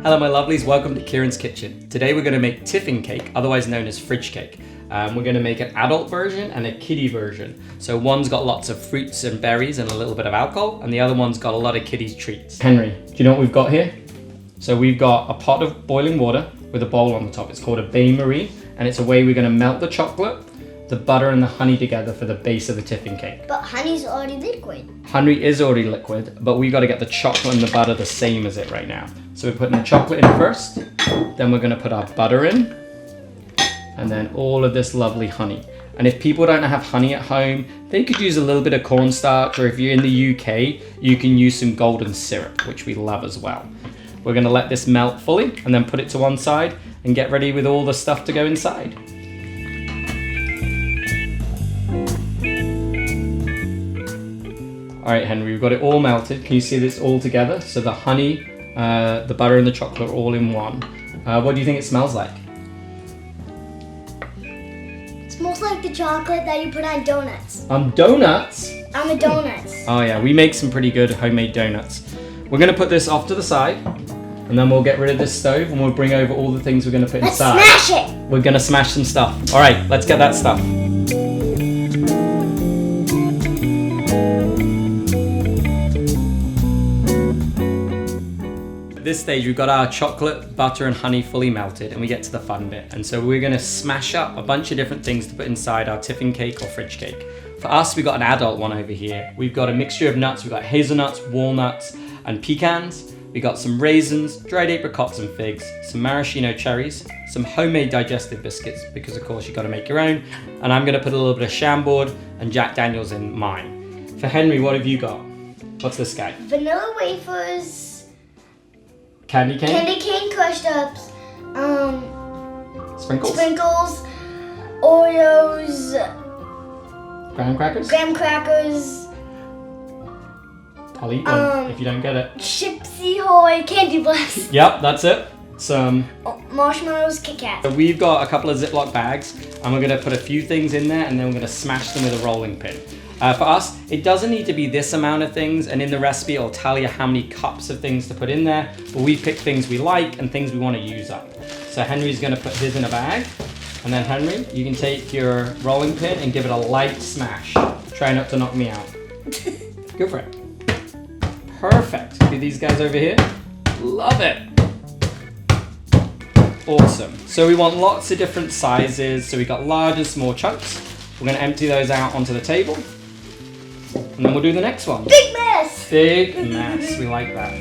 Hello my lovelies, welcome to Kieron's Kitchen. Today we're going to make Tiffin cake, otherwise known as fridge cake. We're going to make an adult version and a kiddie version. So one's got lots of fruits and berries and a little bit of alcohol, and the other one's got a lot of kiddies treats. Henry, do you know what we've got here? So we've got a pot of boiling water with a bowl on the top. It's called a bain-marie, and it's a way we're going to melt the chocolate, the butter and the honey together for the base of the Tiffin cake. But honey's already liquid. Honey is already liquid, but we got to get the chocolate and the butter the same as it right now. So we're putting the chocolate in first, then we're going to put our butter in, and then all of this lovely honey. And if people don't have honey at home, they could use a little bit of cornstarch, or if you're in the UK, you can use some golden syrup, which we love as well. We're going to let this melt fully and then put it to one side and get ready with all the stuff to go inside. All right, Henry, we've got it all melted. Can you see this all together? So the honey, the butter and the chocolate are all in one. What do you think it smells like? It smells like the chocolate that you put on donuts. On donuts? On the donuts. Oh yeah, we make some pretty good homemade donuts. We're gonna put this off to the side, and then we'll get rid of this stove and we'll bring over all the things we're gonna put inside. Let's smash it! We're gonna smash some stuff. All right, let's get that stuff. At this stage, we've got our chocolate, butter and honey fully melted, and we get to the fun bit. And so we're gonna smash up a bunch of different things to put inside our Tiffin cake or fridge cake. For us, we've got an adult one over here. We've got a mixture of nuts. We've got hazelnuts, walnuts, and pecans. We got some raisins, dried apricots and figs, some maraschino cherries, some homemade digestive biscuits, because of course you gotta make your own. And I'm gonna put a little bit of Chambord and Jack Daniels in mine. For Henry, what have you got? What's this guy? Vanilla wafers. Candy cane? Candy cane crushed ups. Sprinkles? Sprinkles. Oreos. Graham crackers? Graham crackers. I'll eat one if you don't get it. Chipsy Ahoy Candy Blast. Yep, that's it. Some Marshmallows, Kit Kat. So we've got a couple of Ziploc bags, and we're gonna put a few things in there, and then we're gonna smash them with a rolling pin. For us, it doesn't need to be this amount of things, and in the recipe it'll tell you how many cups of things to put in there, but we pick things we like and things we want to use up. So Henry's gonna put his in a bag, and then Henry, you can take your rolling pin and give it a light smash. Try not to knock me out. Go for it. Perfect. See these guys over here? Love it. Awesome. So we want lots of different sizes. So we got large and small chunks. We're gonna empty those out onto the table. And then we'll do the next one. Big mess! Big mess. We like that.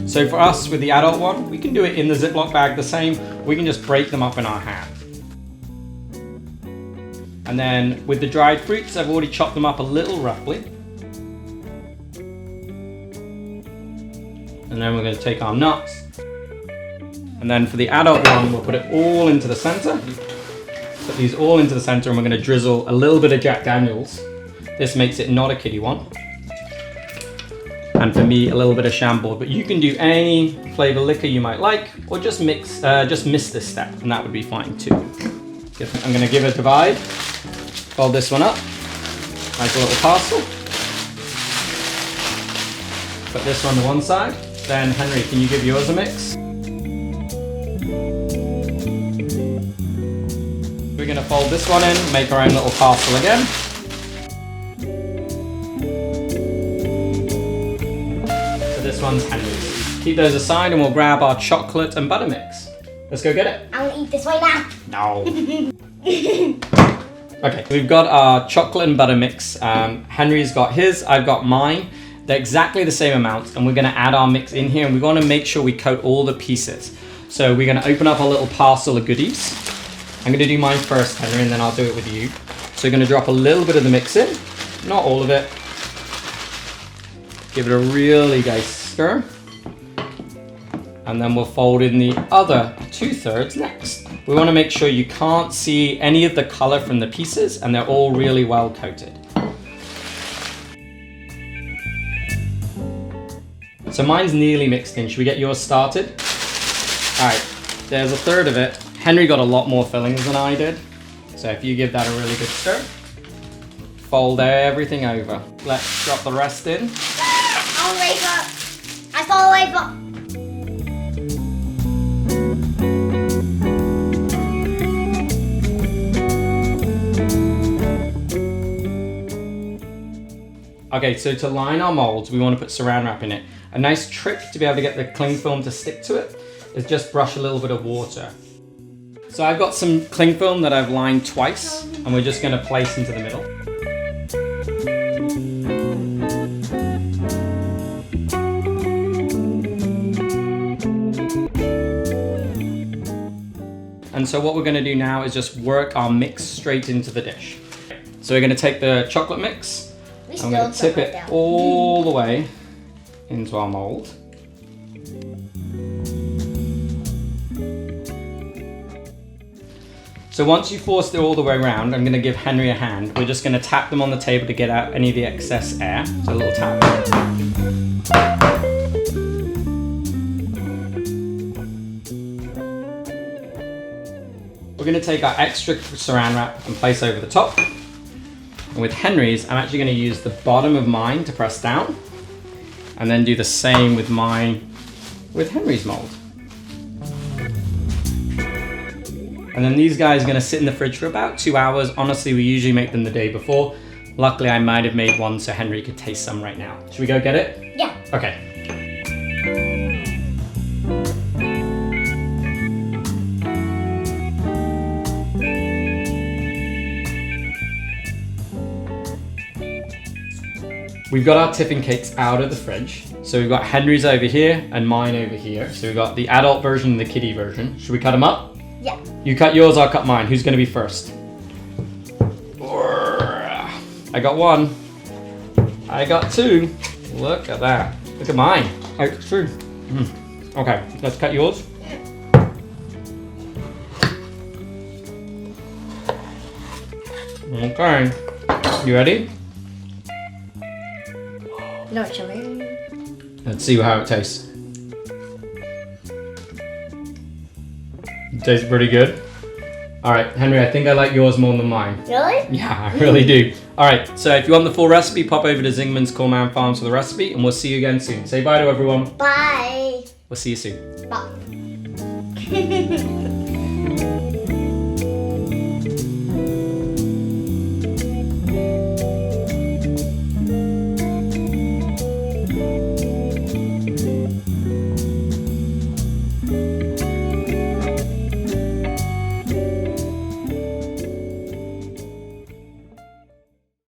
So for us, with the adult one, we can do it in the Ziploc bag the same. We can just break them up in our hand. And then with the dried fruits, I've already chopped them up a little roughly. And then we're going to take our nuts. And then for the adult one, we'll put it all into the center. Put these all into the center, and we're going to drizzle a little bit of Jack Daniels. This makes it not a kiddie one. And for me, a little bit of Chambord, but you can do any flavor liquor you might like, or just miss this step, and that would be fine too. I'm gonna give it a divide, fold this one up, like a little parcel. Put this one to one side. Then Henry, can you give yours a mix? We're gonna fold this one in, make our own little parcel again. This one's Henry's. Keep those aside and we'll grab our chocolate and butter mix. Let's go get it. I'm gonna eat this right now. No. Okay, we've got our chocolate and butter mix. Henry's got his, I've got mine. They're exactly the same amounts, and we're gonna add our mix in here, and we wanna make sure we coat all the pieces. So we're gonna open up a little parcel of goodies. I'm gonna do mine first, Henry, and then I'll do it with you. So we're gonna drop a little bit of the mix in, not all of it. Give it a really nice stir. And then we'll fold in the other 2/3 next. We want to make sure you can't see any of the color from the pieces, and they're all really well coated. So mine's nearly mixed in. Should we get yours started? All right, there's a third of it. Henry got a lot more fillings than I did. So if you give that a really good stir, fold everything over. Let's drop the rest in. I'll wake up. I fall away from. Okay, so to line our molds, we want to put saran wrap in it. A nice trick to be able to get the cling film to stick to it is just brush a little bit of water. So I've got some cling film that I've lined twice, and we're just going to place into the middle. And so what we're going to do now is just work our mix straight into the dish. So we're going to take the chocolate mix, I'm going to tip it all the way into our mold. So once you forced it all the way around, I'm going to give Henry a hand. We're just going to tap them on the table to get out any of the excess air. So a little tap. We're going to take our extra saran wrap and place over the top. And with Henry's, I'm actually going to use the bottom of mine to press down, and then do the same with mine with Henry's mold. And then these guys are going to sit in the fridge for about 2 hours. Honestly, we usually make them the day before. Luckily, I might have made one so Henry could taste some right now. Should we go get it? Yeah. Okay. We've got our Tiffin cakes out of the fridge. So we've got Henry's over here and mine over here. So we've got the adult version and the kiddie version. Should we cut them up? Yeah. You cut yours, I'll cut mine. Who's gonna be first? I got one. I got two. Look at that. Look at mine. It's true. Okay, let's cut yours. Okay. You ready? No, chili. Let's see how it tastes. It tastes pretty good. All right, Henry, I think I like yours more than mine. Really? Yeah, I really do. All right, so if you want the full recipe, pop over to Zingman's Coolman Farms for the recipe, and we'll see you again soon. Say bye to everyone. Bye. We'll see you soon. Bye.